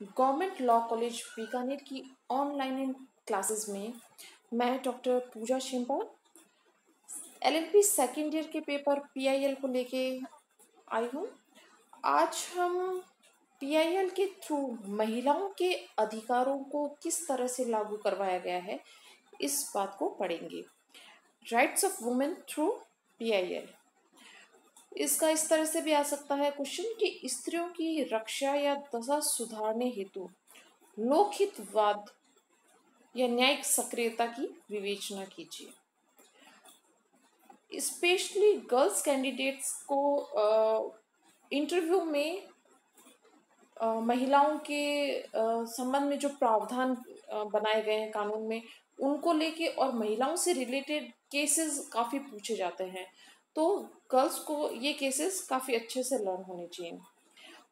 Government law college Bikaner की online classes में मैं डॉक्टर पूजा शिम्पा एलएलबी सेकेंड ईयर के पेपर पीआईएल को लेके आई हूँ। आज हम पीआईएल के थ्रू महिलाओं के अधिकारों को किस तरह से लागू करवाया गया है, इस बात को पढ़ेंगे। Rights of women through PIL. इसका इस तरह से भी आ सकता है क्वेश्चन कि स्त्रियों की रक्षा या दशा सुधारने हेतु लोकहितवाद या न्यायिक सक्रियता की विवेचना कीजिए। स्पेशली गर्ल्स कैंडिडेट्स को इंटरव्यू में महिलाओं के संबंध में जो प्रावधान बनाए गए हैं कानून में, उनको लेके और महिलाओं से रिलेटेड केसेस काफ़ी पूछे जाते हैं, तो गर्ल्स को ये केसेस काफ़ी अच्छे से लर्न होने चाहिए।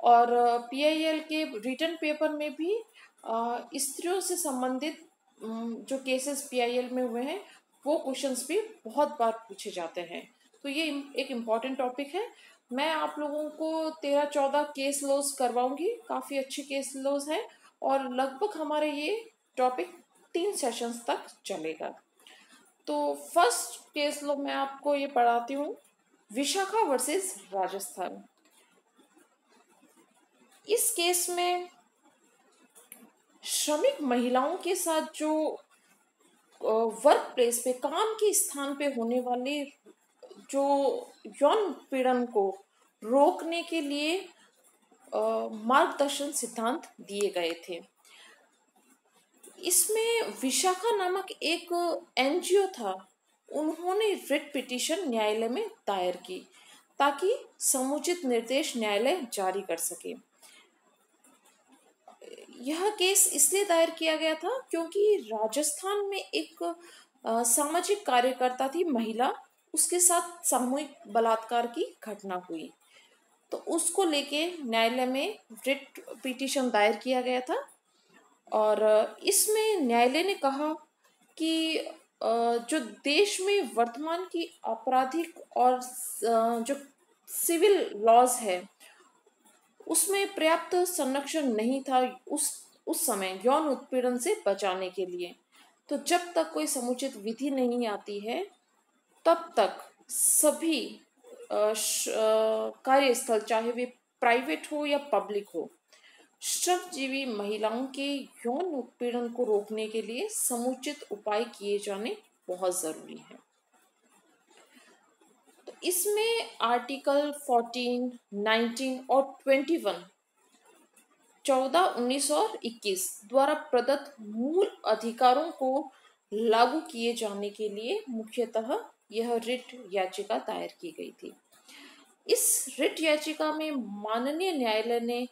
और पीआईएल के रिटन पेपर में भी स्त्रियों से संबंधित जो केसेस पीआईएल में हुए हैं वो क्वेश्चंस भी बहुत बार पूछे जाते हैं, तो ये एक इम्पॉर्टेंट टॉपिक है। मैं आप लोगों को 13-14 केस लॉज करवाऊंगी, काफ़ी अच्छे केस लॉज हैं और लगभग हमारे ये टॉपिक 3 सेशंस तक चलेगा। तो फर्स्ट केस लॉ मैं आपको ये पढ़ाती हूँ, विशाखा वर्सेस राजस्थान। इस केस में श्रमिक महिलाओं के साथ जो वर्क प्लेस पे, काम के स्थान पे होने वाले जो यौन पीड़न को रोकने के लिए मार्गदर्शन सिद्धांत दिए गए थे। इसमें विशाखा नामक एक एनजीओ था, उन्होंने रिट पिटीशन न्यायालय में दायर की ताकि समुचित निर्देश न्यायालय जारी कर सके। यह केस इसलिए दायर किया गया था क्योंकि राजस्थान में एक सामाजिक कार्यकर्ता थी महिला, उसके साथ सामूहिक बलात्कार की घटना हुई, तो उसको लेके न्यायालय में रिट पिटीशन दायर किया गया था। और इसमें न्यायालय ने कहा कि जो देश में वर्तमान की आपराधिक और जो सिविल लॉज है उसमें पर्याप्त संरक्षण नहीं था उस समय यौन उत्पीड़न से बचाने के लिए। तो जब तक कोई समुचित विधि नहीं आती है तब तक सभी कार्यस्थल, चाहे वे प्राइवेट हो या पब्लिक हो, श्रमजीवी महिलाओं के यौन उत्पीड़न को रोकने के लिए समुचित उपाय किए जाने बहुत जरूरी है। तो इसमें आर्टिकल 14, 19 और 21, 14, 19 और 21 द्वारा प्रदत्त मूल अधिकारों को लागू किए जाने के लिए मुख्यतः यह रिट याचिका दायर की गई थी। इस रिट याचिका में माननीय न्यायालय ने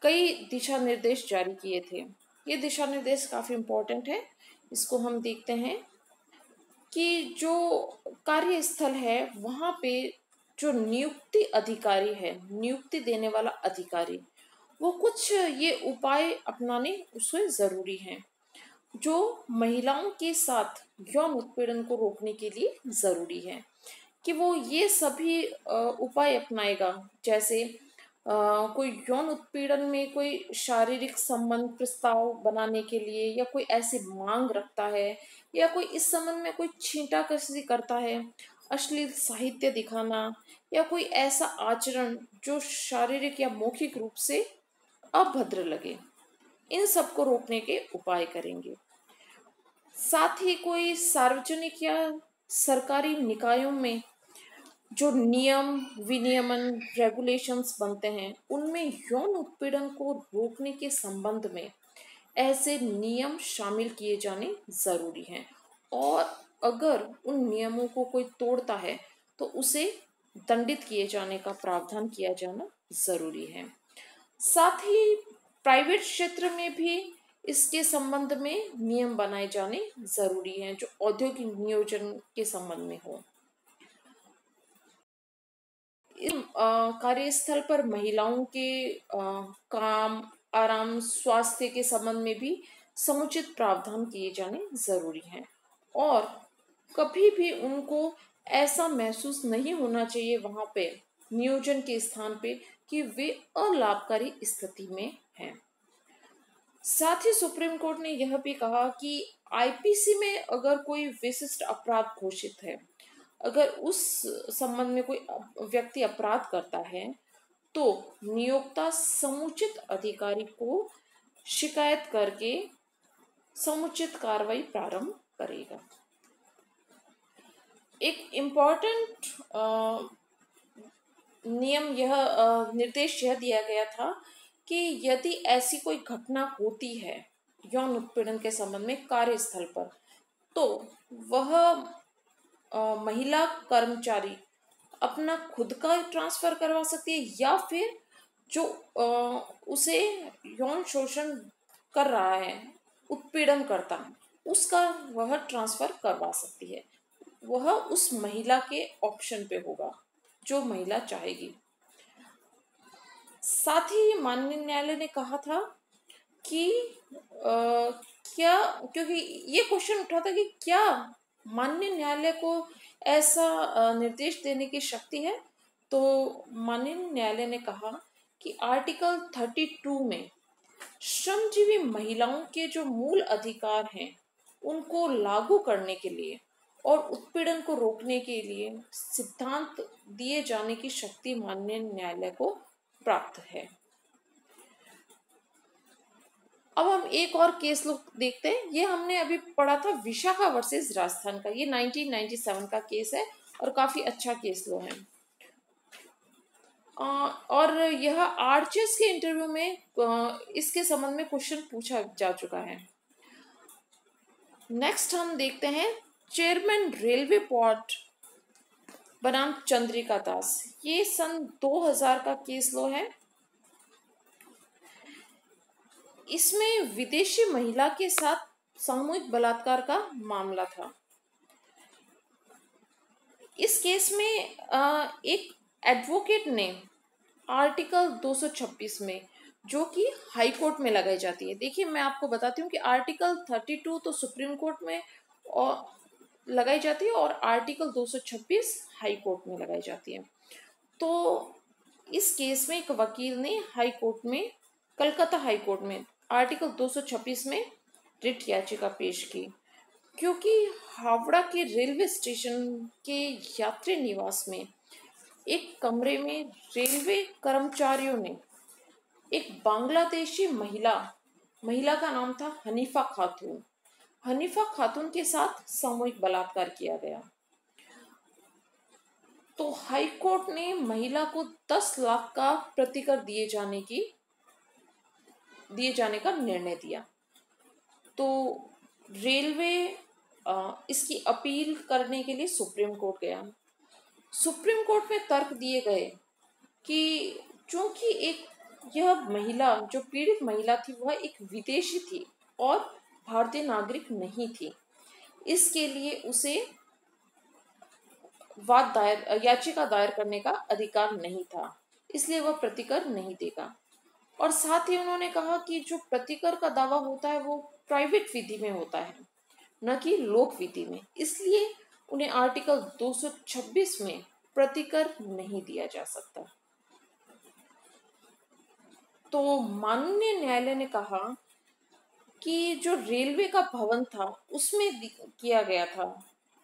कई दिशा निर्देश जारी किए थे। ये दिशा निर्देश काफ़ी इम्पोर्टेंट है, इसको हम देखते हैं कि जो कार्यस्थल है वहाँ पे जो नियुक्ति अधिकारी है, नियुक्ति देने वाला अधिकारी, वो कुछ ये उपाय अपनाने उसमें ज़रूरी हैं जो महिलाओं के साथ यौन उत्पीड़न को रोकने के लिए ज़रूरी है कि वो ये सभी उपाय अपनाएगा। जैसे कोई यौन उत्पीड़न में कोई शारीरिक संबंध प्रस्ताव बनाने के लिए या कोई ऐसी मांग रखता है या कोई इस संबंध में कोई छींटाकशी करता है, अश्लील साहित्य दिखाना या कोई ऐसा आचरण जो शारीरिक या मौखिक रूप से अभद्र लगे, इन सब को रोकने के उपाय करेंगे। साथ ही कोई सार्वजनिक या सरकारी निकायों में जो नियम विनियमन रेगुलेशंस बनते हैं उनमें यौन उत्पीड़न को रोकने के संबंध में ऐसे नियम शामिल किए जाने जरूरी हैं, और अगर उन नियमों को कोई तोड़ता है तो उसे दंडित किए जाने का प्रावधान किया जाना जरूरी है। साथ ही प्राइवेट क्षेत्र में भी इसके संबंध में नियम बनाए जाने जरूरी हैं जो औद्योगिक नियोजन के संबंध में हो। कार्यस्थल पर महिलाओं के काम, आराम, स्वास्थ्य के संबंध में भी समुचित प्रावधान किए जाने जरूरी हैं, और कभी भी उनको ऐसा महसूस नहीं होना चाहिए वहाँ पे नियोजन के स्थान पे कि वे अलाभकारी स्थिति में हैं। साथ ही सुप्रीम कोर्ट ने यह भी कहा कि आईपीसी में अगर कोई विशिष्ट अपराध घोषित है, अगर उस संबंध में कोई व्यक्ति अपराध करता है, तो नियोक्ता समुचित अधिकारी को शिकायत करके समुचित कार्रवाई प्रारंभ करेगा। एक इम्पॉर्टेंट नियम यह निर्देश यह दिया गया था कि यदि ऐसी कोई घटना होती है यौन उत्पीड़न के संबंध में कार्यस्थल पर, तो वह महिला कर्मचारी अपना खुद का ट्रांसफर करवा सकती है या फिर जो उसे यौन शोषण कर रहा है, उत्पीड़न करता है, उसका वह ट्रांसफर करवा सकती है। वह उस महिला के ऑप्शन पे होगा जो महिला चाहेगी। साथ ही माननीय न्यायालय ने कहा था कि क्या, क्योंकि ये क्वेश्चन उठा था कि क्या माननीय न्यायालय को ऐसा निर्देश देने की शक्ति है, तो माननीय न्यायालय ने कहा कि आर्टिकल 32 में श्रमजीवी महिलाओं के जो मूल अधिकार हैं उनको लागू करने के लिए और उत्पीड़न को रोकने के लिए सिद्धांत दिए जाने की शक्ति माननीय न्यायालय को प्राप्त है। अब हम एक और केस लोग देखते हैं। ये हमने अभी पढ़ा था विशाखा वर्सेस राजस्थान का। ये 1997 का केस है और काफी अच्छा केस लो है। और यह आरचेस के इंटरव्यू में इसके संबंध में क्वेश्चन पूछा जा चुका है। नेक्स्ट हम देखते हैं चेयरमैन रेलवे बोर्ड बनाम चंद्रिका दास। ये सन 2000 का केस लो है। इसमें विदेशी महिला के साथ सामूहिक बलात्कार का मामला था। इस केस में एक एडवोकेट ने आर्टिकल 226 में, जो कि हाई कोर्ट में लगाई जाती है। देखिए, मैं आपको बताती हूँ कि आर्टिकल 32 तो सुप्रीम कोर्ट में और लगाई जाती है और आर्टिकल 226 हाई कोर्ट में लगाई जाती है। तो इस केस में एक वकील ने हाई कोर्ट में, कलकत्ता हाई कोर्ट में आर्टिकल 226 में रिट याचिका पेश की, क्योंकि हावड़ा के रेलवे स्टेशन के यात्री निवास में एक कमरे में रेलवे कर्मचारियों ने एक बांग्लादेशी महिला का नाम था हनीफा खातून के साथ सामूहिक बलात्कार किया गया। तो हाई कोर्ट ने महिला को 10 लाख का प्रतिकर दिए जाने का निर्णय दिया। तो रेलवे इसकी अपील करने के लिए सुप्रीम कोर्ट गया। सुप्रीम कोर्ट में तर्क दिए गए कि चूंकि यह महिला, जो पीड़ित महिला थी, वह एक विदेशी थी और भारतीय नागरिक नहीं थी, इसके लिए उसे याचिका दायर करने का अधिकार नहीं था, इसलिए वह प्रतिकर नहीं देगा। और साथ ही उन्होंने कहा कि जो प्रतिकर का दावा होता है वो प्राइवेट विधि में होता है, न कि लोक विधि में, इसलिए उन्हें आर्टिकल 226 में प्रतिकर नहीं दिया जा सकता। तो माननीय न्यायालय ने कहा कि जो रेलवे का भवन था उसमें किया गया था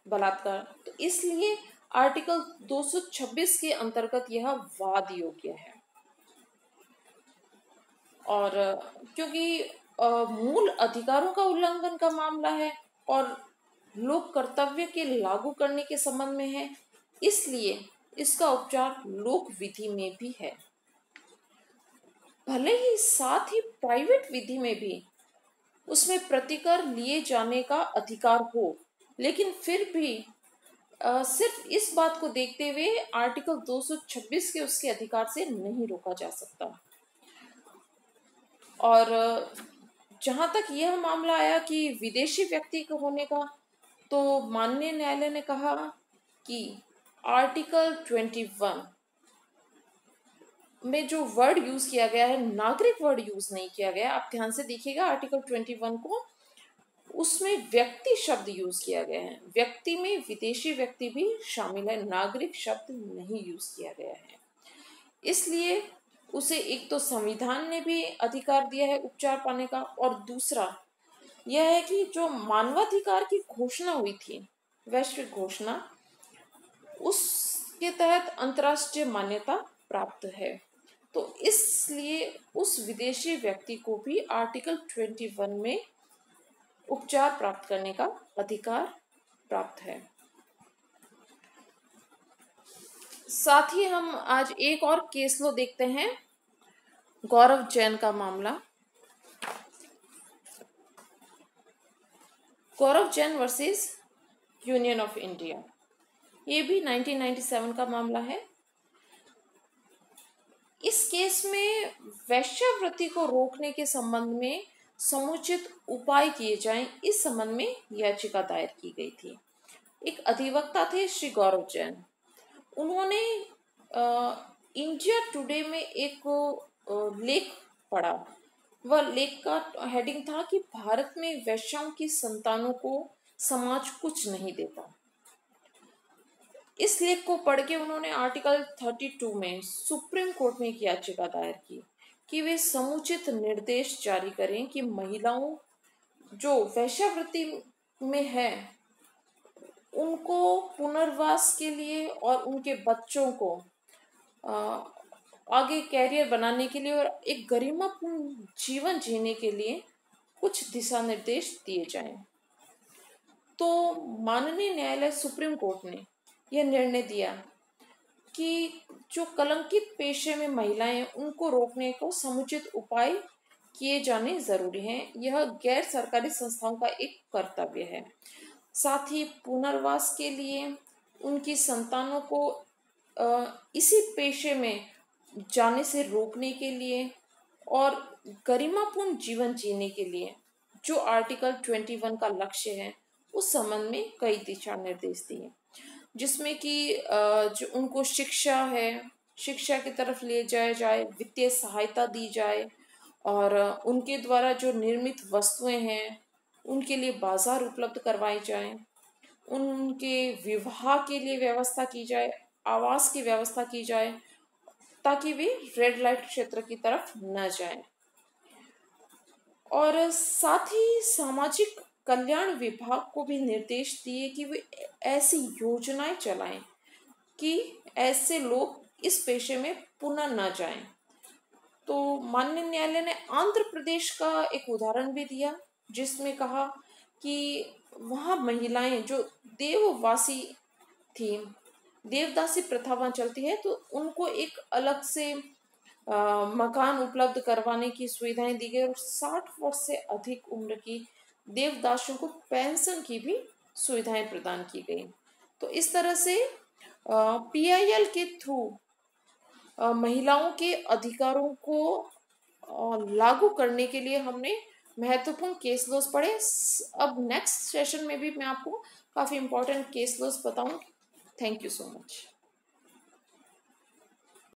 बलात्कार, तो इसलिए आर्टिकल 226 के अंतर्गत यह वाद योग्य है। और क्योंकि मूल अधिकारों का उल्लंघन का मामला है और लोक कर्तव्य के लागू करने के संबंध में है, इसलिए इसका उपचार लोक विधि में भी है। भले ही साथ ही प्राइवेट विधि में भी उसमें प्रतिकर लिए जाने का अधिकार हो, लेकिन फिर भी सिर्फ इस बात को देखते हुए आर्टिकल 226 के उसके अधिकार से नहीं रोका जा सकता। और जहां तक यह मामला आया कि विदेशी व्यक्ति को होने का, तो माननीय न्यायालय ने कहा कि आर्टिकल 21 में जो वर्ड यूज किया गया है, नागरिक वर्ड यूज नहीं किया गया। आप ध्यान से देखिएगा आर्टिकल 21 को, उसमें व्यक्ति शब्द यूज किया गया है। व्यक्ति में विदेशी व्यक्ति भी शामिल है, नागरिक शब्द नहीं यूज किया गया है। इसलिए उसे एक तो संविधान ने भी अधिकार दिया है उपचार पाने का, और दूसरा यह है कि जो मानवाधिकार की घोषणा हुई थी, वैश्विक घोषणा, उसके तहत अंतर्राष्ट्रीय मान्यता प्राप्त है। तो इसलिए उस विदेशी व्यक्ति को भी आर्टिकल 21 में उपचार प्राप्त करने का अधिकार प्राप्त है। साथ ही हम आज एक और केस लो देखते हैं, गौरव जैन का मामला। Gaurav Jain versus union of India, ये भी 1997 का मामला है। इस केस में वेश्यावृत्ति को रोकने के संबंध में समुचित उपाय किए जाएं, इस संबंध में याचिका दायर की गई थी। एक अधिवक्ता थे श्री गौरव जैन। उन्होंने इंडिया टुडे में एक लेख पढ़ा। वह लेख का हेडिंग था कि भारत में वैश्याओं की संतानों को समाज कुछ नहीं देता। इस लेख को पढ़ के उन्होंने आर्टिकल 32 में सुप्रीम कोर्ट में एक याचिका दायर की कि वे समुचित निर्देश जारी करें कि महिलाओं जो वैश्यावृत्ति में है उनको पुनर्वास के लिए और उनके बच्चों को आगे कैरियर बनाने के लिए और एक गरिमापूर्ण जीवन जीने के लिए कुछ दिशा निर्देश दिए जाएं। तो माननीय न्यायालय सुप्रीम कोर्ट ने यह निर्णय दिया कि जो कलंकित पेशे में महिलाएं हैं उनको रोकने को समुचित उपाय किए जाने जरूरी हैं। यह गैर सरकारी संस्थाओं का एक कर्तव्य है। साथ ही पुनर्वास के लिए उनकी संतानों को इसी पेशे में जाने से रोकने के लिए और गरिमापूर्ण जीवन जीने के लिए जो आर्टिकल 21 का लक्ष्य है उस संबंध में कई दिशा निर्देश दिए, जिसमें कि जो उनको शिक्षा है, शिक्षा की तरफ ले जाया जाए, वित्तीय सहायता दी जाए और उनके द्वारा जो निर्मित वस्तुएं हैं उनके लिए बाजार उपलब्ध करवाए जाएं, उनके विवाह के लिए व्यवस्था की जाए, आवास की व्यवस्था की जाए ताकि वे रेड लाइट क्षेत्र की तरफ न जाएं। और साथ ही सामाजिक कल्याण विभाग को भी निर्देश दिए कि वे ऐसी योजनाएं चलाएं कि ऐसे लोग इस पेशे में पुनः न जाएं। तो माननीय न्यायालय ने आंध्र प्रदेश का एक उदाहरण भी दिया जिसमें कहा कि वहाँ महिलाएं जो देववासी थी, देवदासी प्रथा वहाँ चलती है, तो उनको एक अलग से मकान उपलब्ध करवाने की सुविधाएं दी गई और 60 वर्ष से अधिक उम्र की देवदासियों को पेंशन की भी सुविधाएं प्रदान की गई। तो इस तरह से PIL के थ्रू महिलाओं के अधिकारों को लागू करने के लिए हमने महत्वपूर्ण केस लॉज पढ़े। अब नेक्स्ट सेशन में भी मैं आपको काफ़ी इम्पोर्टेंट केस लॉज बताऊंगी। Thank you so much.